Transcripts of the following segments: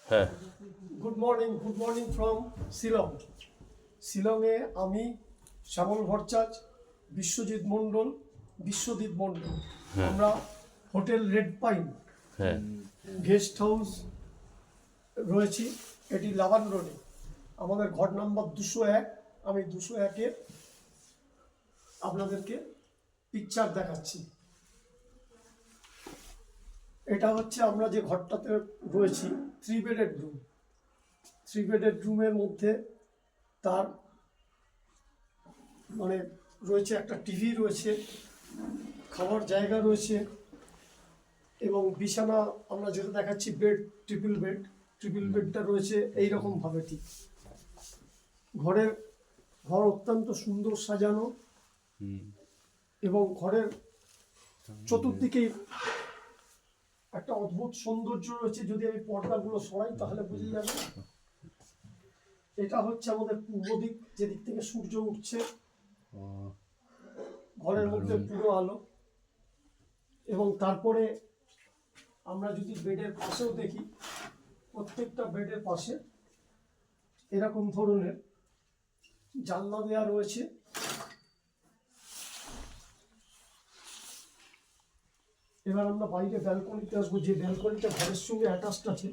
হ্যাঁ good morning from Shillong. শিলংয়ে আমি শ্যামল ভট্টাচার্য, বিশ্বজিৎ মণ্ডল আমরা হোটেল রেড পাইন হ্যাঁ গেস্ট হাউস রয়েছি, এটি লাবান রোডে। আমাদের ঘর নাম্বার 201। আমি 201-এর আপনাদেরকে পিকচার দেখাচ্ছি। এটা হচ্ছে আমরা যে ঘরটাতে রয়েছি, 3 বেডের রুম। 3 বেডের রুমের মধ্যে তার মানে রয়েছে একটা টিভি রয়েছে, খাওয়ার জায়গা রয়েছে এবং বিছানা আমরা যেটা দেখাচ্ছি বেড, ট্রিপল বেডটা রয়েছে এইরকমভাবে। ঠিক ঘর অত্যন্ত সুন্দর সাজানো এবং ঘরের চতুর্দিকেই একটা অদ্ভুত সৌন্দর্য রয়েছে। যদি আমি পর্দাগুলো সরাই তাহলে বুঝে যাবে। এটা হচ্ছে আমাদের পূর্ব দিক, যেদিক থেকে সূর্য উঠছে। ঘরের মধ্যে পুরো আলো। এবং তারপরে আমরা যদি বেডের পাশেও দেখি, প্রত্যেকটা বেডের পাশে এরকম ধরনের জানলা দেওয়া রয়েছে। এবার আমরা বাইরে ব্যালকনিতে আসবো, যে ব্যালকনিটা ঘরের সঙ্গে অ্যাটাচড আছে,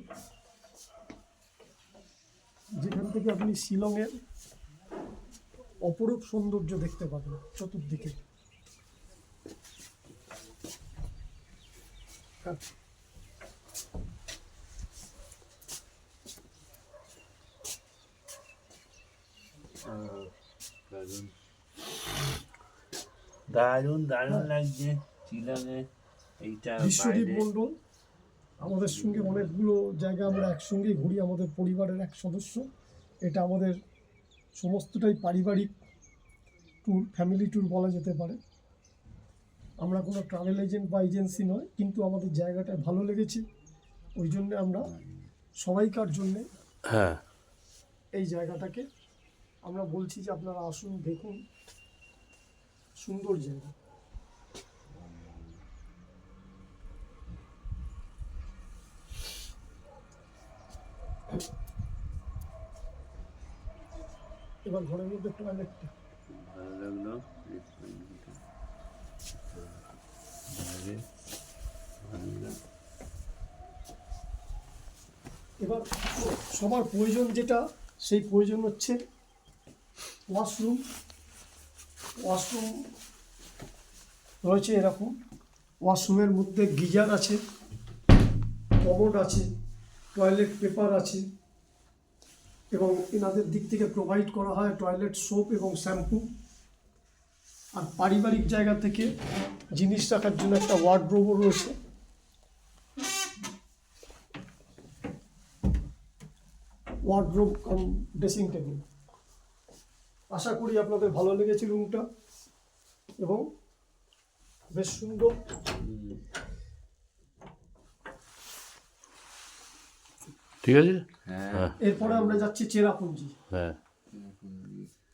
যেখান থেকে আপনি শিলংয়ের অপরূপ সৌন্দর্য দেখতে পাবেন চতুর্দিকে। দারুণ দারুণ লাগছে শিলংয়ে এইটা। বিশ্বজিৎ মণ্ডল আমাদের সঙ্গে অনেকগুলো জায়গা আমরা একসঙ্গেই ঘুরি, আমাদের পরিবারের এক সদস্য। এটা আমাদের সমস্তটাই পারিবারিক ট্যুর, ফ্যামিলি ট্যুর বলা যেতে পারে। আমরা কোনো ট্রাভেল এজেন্ট বা এজেন্সি নয়, কিন্তু আমাদের জায়গাটা ভালো লেগেছে, ওই জন্যে আমরা সবাইকার জন্যে হ্যাঁ এই জায়গাটাকে আমরা বলছি যে আপনারা আসুন, দেখুন, সুন্দর জায়গা। এবার ঘরের মধ্যে টয়লেটটা ভালো লাগলো। এবার সবার প্রয়োজন যেটা, সেই প্রয়োজন হচ্ছে ওয়াশরুম রয়েছে এরকম। ওয়াশরুমের মধ্যে গিজার আছে, কমোড আছে, টয়লেট পেপার আছে এবং এনাদের দিক থেকে প্রোভাইড করা হয় টয়লেট সোপ এবং শ্যাম্পু। আর পারিবারিক জায়গা থেকে জিনিস রাখার জন্য একটা ওয়ার্ডরোবও রয়েছে। ওয়ার্ডরোব কাম ড্রেসিং টেবিল। আশা করি আপনাদের ভালো লেগেছে রুমটা এবং বেশ সুন্দর। ঠিক আছে। এরপরে আমরা যাচ্ছি চেরাপুঞ্জি। হ্যাঁ